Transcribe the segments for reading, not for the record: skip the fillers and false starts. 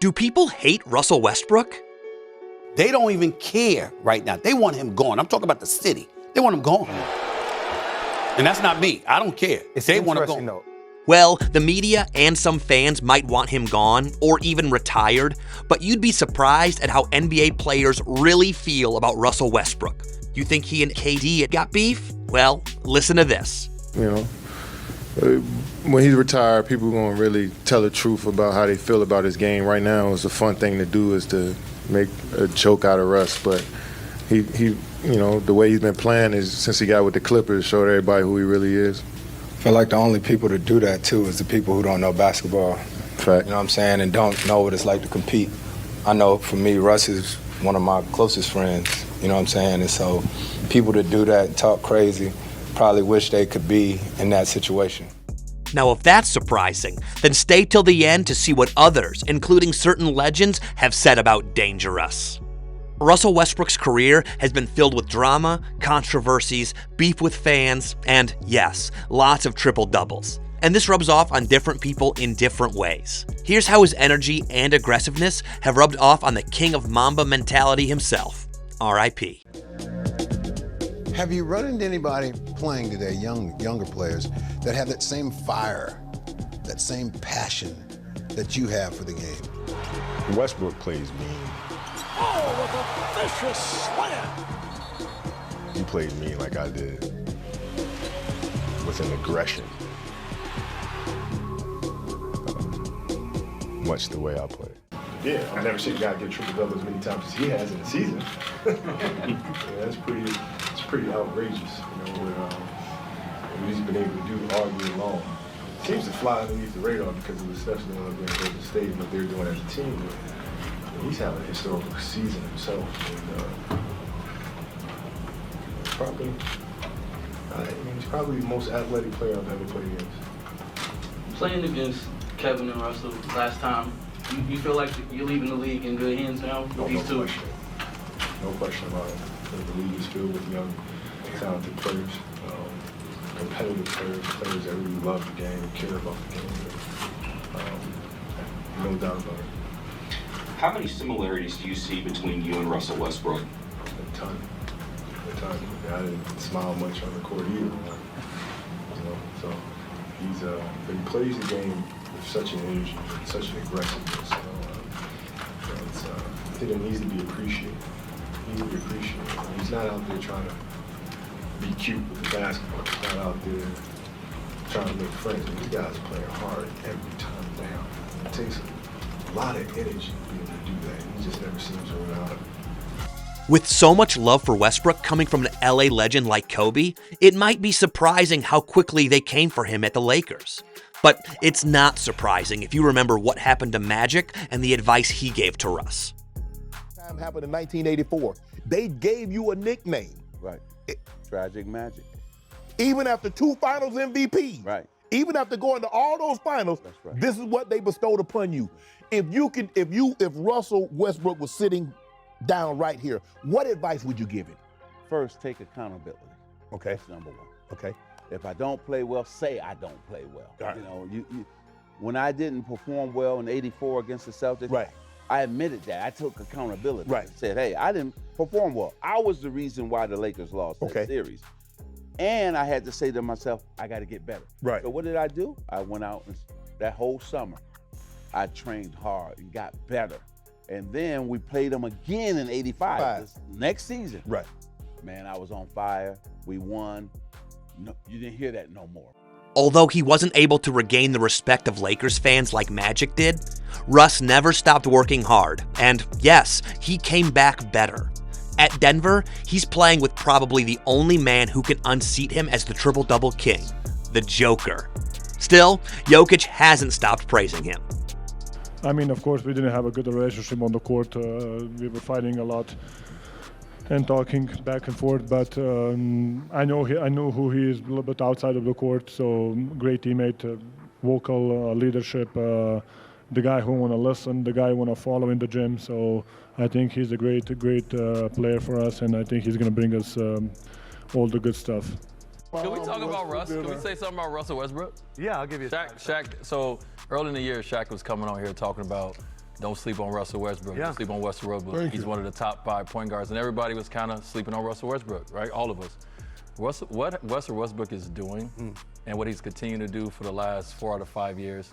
Do people hate Russell Westbrook? They don't even care right now. They want him gone. I'm talking about the city. They want him gone. And that's not me. I don't care. They want him gone. Though. Well, the media and some fans might want him gone or even retired, but you'd be surprised at how NBA players really feel about Russell Westbrook. You think he and KD got beef? Well, listen to this. You know, when he's retired, people are going to really tell the truth about how they feel about his game. Right now, it's a fun thing to do is to make a joke out of Russ, but he you know, the way he's been playing is since he got with the Clippers, showed everybody who he really is. I feel like the only people to do that, too, is the people who don't know basketball. Fact. You know what I'm saying? And don't know what it's like to compete. I know for me, Russ is one of my closest friends. You know what I'm saying? And so people that do that and talk crazy probably wish they could be in that situation. Now, if that's surprising, then stay till the end to see what others, including certain legends, have said about Dangerous. Russell Westbrook's career has been filled with drama, controversies, beef with fans, and yes, lots of triple-doubles. And this rubs off on different people in different ways. Here's how his energy and aggressiveness have rubbed off on the king of Mamba mentality himself, R.I.P. Have you run into anybody playing today, younger players, that have that same fire, that same passion that you have for the game? Westbrook plays mean. Oh, with a vicious slam. He played mean like I did, with an aggression. Much the way I play. Yeah, I've never seen a guy get triple-double as many times as he has in a season. Yeah, it's pretty outrageous. You know, what he's been able to do all year long. Seems to fly underneath the radar because of the stuff that they're going to state and what they're doing as a team. But he's having a historical season himself. And, he's probably the most athletic player I've ever played against. Playing against Kevin and Russell last time, you feel like you're leaving the league in good hands now with these two? No question about it. The league is filled with young, talented players, competitive players that really love the game, care about the game. No doubt about it. How many similarities do you see between you and Russell Westbrook? A ton. I didn't smile much on the court either. You know, so but he plays the game with such an energy, such an aggressiveness. I think it needs to be appreciated. He's not out there trying to be cute with the basketball. He's not out there trying to make friends. These guys are playing hard every time down. It takes a lot of energy to be able to do that. He just never seems to run out of it. With so much love for Westbrook coming from an LA legend like Kobe, it might be surprising how quickly they came for him at the Lakers. But it's not surprising if you remember what happened to Magic and the advice he gave to Russ. Time happened in 1984. They gave you a nickname. Right. Tragic Magic. Even after 2 finals MVP. Right. Even after going to all those finals, that's right. This is what they bestowed upon you. If Russell Westbrook was sitting down right here, what advice would you give him? First, take accountability. Okay. That's number one. Okay. If I don't play well, say I don't play well. Right. You know, when I didn't perform well in '84 against the Celtics, right. I admitted that. I took accountability. Right. I said, hey, I didn't perform well. I was the reason why the Lakers lost that series. And I had to say to myself, I got to get better. Right. So what did I do? I went out and that whole summer, I trained hard and got better. And then we played them again in '85, this next season. Right. Man, I was on fire. We won. No, you didn't hear that no more. Although he wasn't able to regain the respect of Lakers fans like Magic did, Russ never stopped working hard. And yes, he came back better. At Denver, he's playing with probably the only man who can unseat him as the triple-double king, the Joker. Still, Jokic hasn't stopped praising him. I mean, of course, we didn't have a good relationship on the court. We were fighting a lot and talking back and forth, but I know who he is a little bit outside of the court, so great teammate, vocal leadership, the guy who want to listen, the guy who want to follow in the gym, so I think he's a great player for us, and I think he's going to bring us all the good stuff. Can we talk about Russ? Can we say something about Russell Westbrook? Yeah, I'll give you Shaq, so early in the year, Shaq was coming on here talking about don't sleep on Russell Westbrook. Yeah. Don't sleep on Russell Westbrook. He's one of the top 5 point guards, and everybody was kind of sleeping on Russell Westbrook, right? All of us. What Russell Westbrook is doing and what he's continuing to do for the last 4 out of 5 years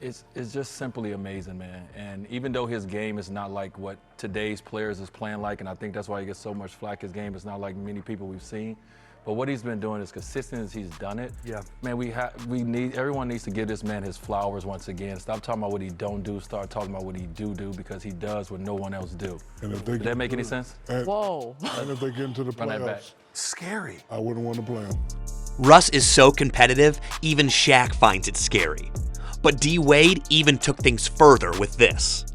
is just simply amazing, man. And even though his game is not like what today's players is playing like, and I think that's why he gets so much flack, his game is not like many people we've seen. But what he's been doing is consistent as he's done it. Yeah. Man, everyone needs to give this man his flowers once again. Stop talking about what he don't do, start talking about what he do because he does what no one else do. Did that make any sense? Whoa. And if they get into the Run that back. playoffs, Scary. I wouldn't want to play him. Russ is so competitive, even Shaq finds it scary. But D. Wade even took things further with this.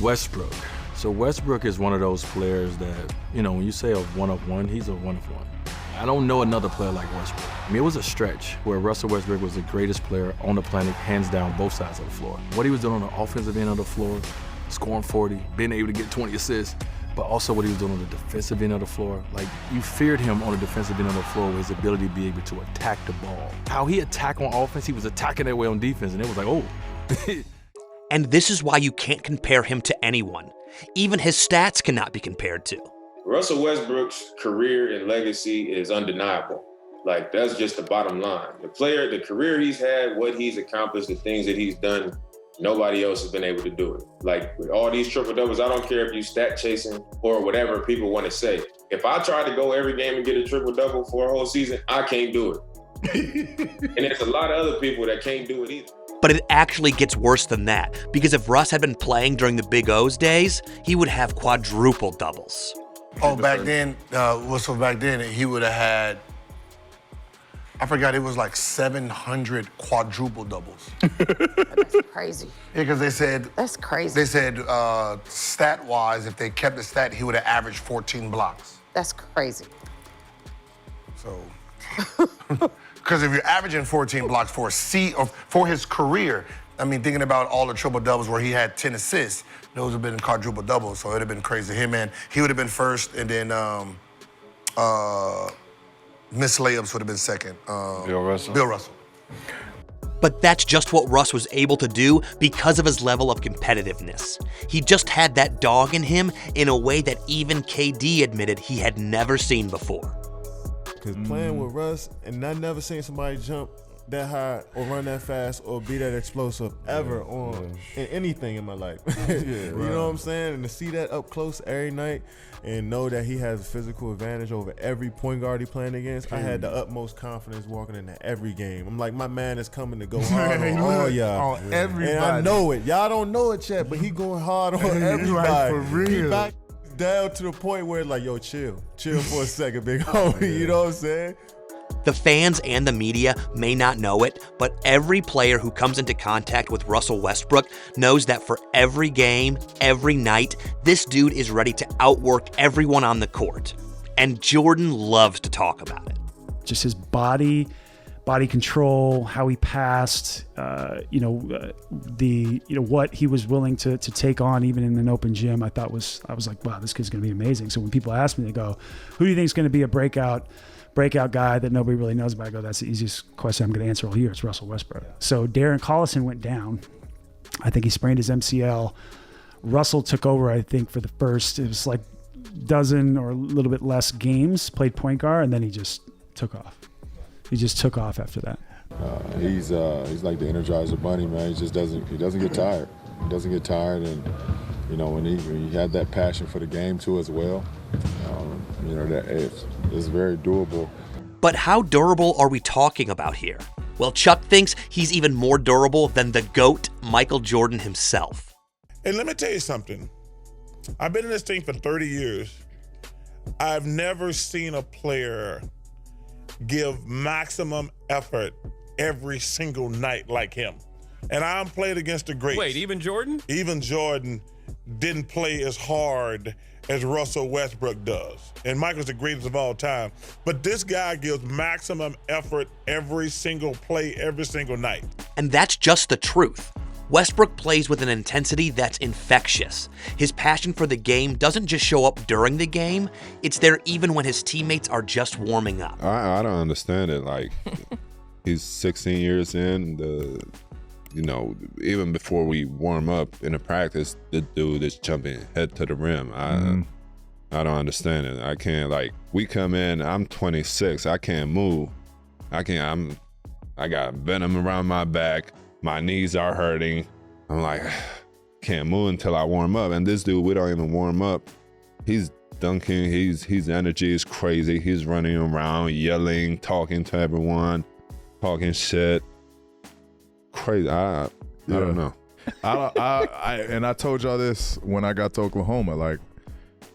Westbrook. So Westbrook is one of those players that, when you say a one-of-one, he's a one-of-one. I don't know another player like Westbrook. I mean, it was a stretch where Russell Westbrook was the greatest player on the planet, hands down, both sides of the floor. What he was doing on the offensive end of the floor, scoring 40, being able to get 20 assists, but also what he was doing on the defensive end of the floor. Like, you feared him on the defensive end of the floor with his ability to be able to attack the ball. How he attacked on offense, he was attacking that way on defense, and it was like, oh. And this is why you can't compare him to anyone. Even his stats cannot be compared to. Russell Westbrook's career and legacy is undeniable. Like, that's just the bottom line. The career he's had, what he's accomplished, the things that he's done, nobody else has been able to do it. Like, with all these triple doubles, I don't care if you stat chasing or whatever people want to say. If I tried to go every game and get a triple double for a whole season, I can't do it. And there's a lot of other people that can't do it either. But it actually gets worse than that, because if Russ had been playing during the Big O's days, he would have quadruple doubles. Oh, back then, he would have had, I forgot, it was like 700 quadruple doubles. That's crazy. Yeah, because they said... That's crazy. They said, stat-wise, if they kept the stat, he would have averaged 14 blocks. That's crazy. So... Because if you're averaging 14 blocks for his career, I mean, thinking about all the triple doubles where he had 10 assists, those have been quadruple doubles, so it'd have been crazy. Him, man, he would have been first, and then missed layups would have been second. Bill Russell. Bill Russell. But that's just what Russ was able to do because of his level of competitiveness. He just had that dog in him in a way that even KD admitted he had never seen before. Because playing with Russ, and I never seen somebody jump that high or run that fast or be that explosive ever in anything in my life. You know what I'm saying? And to see that up close every night and know that he has a physical advantage over every point guard he playing against, I had the utmost confidence walking into every game. I'm like, my man is coming to go hard on all y'all. On everybody. And I know it. Y'all don't know it yet, but he going hard on everybody. Like, for real. He back down to the point where it's like, yo, chill for a second, big homie. You know what I'm saying? The fans and the media may not know it, but every player who comes into contact with Russell Westbrook knows that for every game, every night, this dude is ready to outwork everyone on the court. And Jordan loves to talk about it. Just his body control, how he passed, what he was willing to take on even in an open gym. I was like, wow, this kid's going to be amazing. So when people ask me, they go, who do you think is going to be a breakout guy that nobody really knows about? I go, that's the easiest question I'm going to answer all year. It's Russell Westbrook. So Darren Collison went down. I think he sprained his MCL. Russell took over, I think, for the first, it was like dozen or a little bit less games, played point guard, and then he just took off. He just took off after that. He's like the Energizer Bunny, man. He doesn't get tired. He doesn't get tired, and when he had that passion for the game too as well, that it's very durable. But how durable are we talking about here? Well, Chuck thinks he's even more durable than the GOAT, Michael Jordan himself. And let me tell you something. I've been in this thing for 30 years. I've never seen a player give maximum effort every single night like him. And I'm played against the greats. Wait, even Jordan? Even Jordan didn't play as hard as Russell Westbrook does. And Michael's the greatest of all time. But this guy gives maximum effort every single play, every single night. And that's just the truth. Westbrook plays with an intensity that's infectious. His passion for the game doesn't just show up during the game, it's there even when his teammates are just warming up. I don't understand it. Like, he's 16 years in, you know, even before we warm up in a practice, the dude is jumping head to the rim. I don't understand it. I can't, like, we come in, I'm 26, I can't move. I got venom around my back, my knees are hurting. I'm like, can't move until I warm up. And this dude, we don't even warm up. He's dunking, his energy is crazy. He's running around, yelling, talking to everyone, talking shit. Crazy. I don't know. I told y'all this when I got to Oklahoma. Like,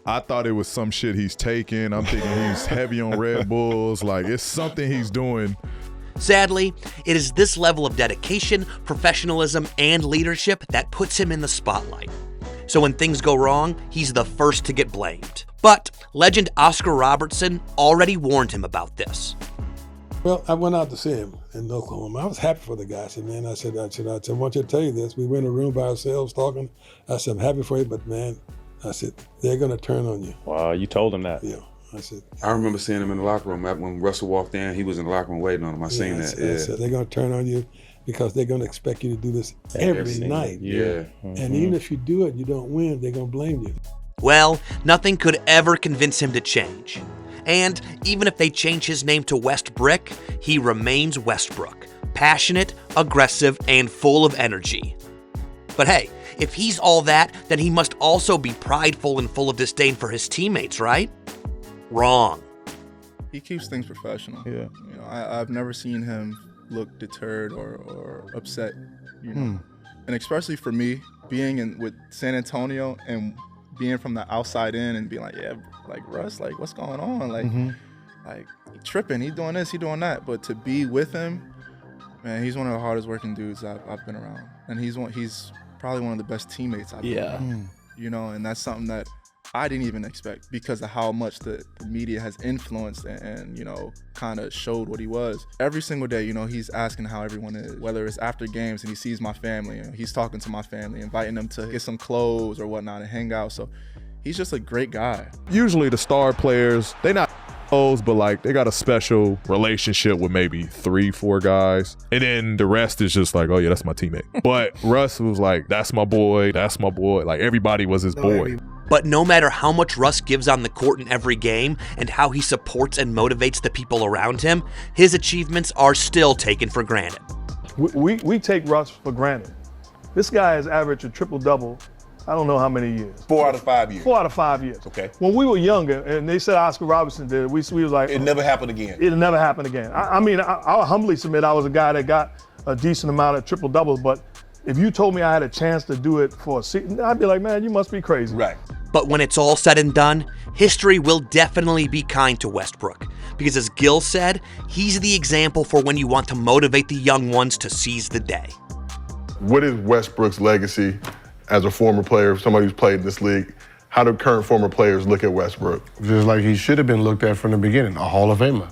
I thought it was some shit he's taking. I'm thinking he's heavy on Red Bulls. Like, it's something he's doing. Sadly, it is this level of dedication, professionalism, and leadership that puts him in the spotlight. So when things go wrong, he's the first to get blamed. But legend Oscar Robertson already warned him about this. Well, I went out to see him in Oklahoma. I was happy for the guy. I said, man, I said, I want you to tell you this. We were in a room by ourselves talking. I said, I'm happy for you, but man, I said, they're going to turn on you. Wow, you told him that? Yeah. I said, I remember seeing him in the locker room. When Russell walked in, he was in the locker room waiting on him. I seen that. I said, they're going to turn on you because they're going to expect you to do this every night. Yeah. And even if you do it, you don't win, they're going to blame you. Well, nothing could ever convince him to change. And even if they change his name to Westbrook, he remains Westbrook. Passionate, aggressive, and full of energy. But hey, if he's all that, then he must also be prideful and full of disdain for his teammates, right? Wrong. He keeps things professional. Yeah. You know, I've never seen him look deterred or upset, you know. And especially for me, being with San Antonio and being from the outside in and being like, yeah, like Russ, like what's going on? Like, like he tripping, he doing this, he doing that. But to be with him, man, he's one of the hardest working dudes I've been around. And he's probably one of the best teammates I've been around. You know, and that's something that I didn't even expect because of how much the media has influenced and you know, kind of showed what he was. Every single day, you know, he's asking how everyone is, whether it's after games and he sees my family, you know, he's talking to my family, inviting them to get some clothes or whatnot and hang out. So he's just a great guy. Usually the star players, they not but like they got a special relationship with maybe 3-4 guys. And then the rest is just like, oh yeah, that's my teammate. But Russ was like, that's my boy, that's my boy. Like everybody was his boy. But no matter how much Russ gives on the court in every game and how he supports and motivates the people around him, his achievements are still taken for granted. We take Russ for granted. This guy has averaged a triple-double, I don't know how many years. 4 out of 5 years. 4 out of 5 years. Okay. When we were younger, and they said Oscar Robertson did it, we was like, it never happened again. It'll never happen again. I mean, I'll humbly submit I was a guy that got a decent amount of triple-doubles, but if you told me I had a chance to do it for a season, I'd be like, man, you must be crazy. Right. But when it's all said and done, history will definitely be kind to Westbrook. Because as Gil said, he's the example for when you want to motivate the young ones to seize the day. What is Westbrook's legacy as a former player, somebody who's played in this league? How do current former players look at Westbrook? Just like he should have been looked at from the beginning, a Hall of Famer.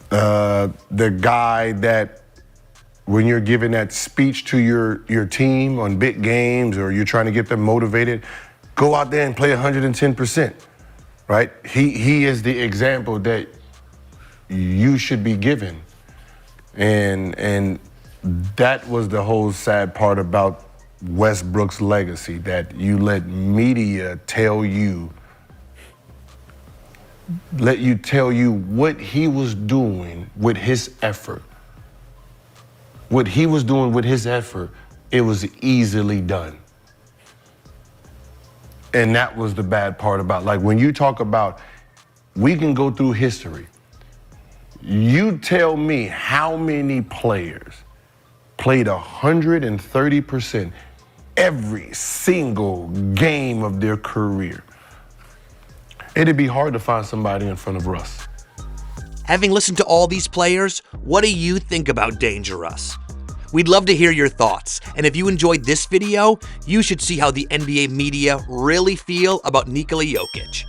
The guy that when you're giving that speech to your team on big games or you're trying to get them motivated, go out there and play 110%, right? He is the example that you should be given. And that was the whole sad part about Westbrook's legacy, that you let media tell you what he was doing with his effort. What he was doing with his effort, it was easily done. And that was the bad part about, like when you talk about, we can go through history. You tell me how many players played 130% every single game of their career. It'd be hard to find somebody in front of Russ. Having listened to all these players, what do you think about Dangerous? We'd love to hear your thoughts, and if you enjoyed this video, you should see how the NBA media really feel about Nikola Jokic.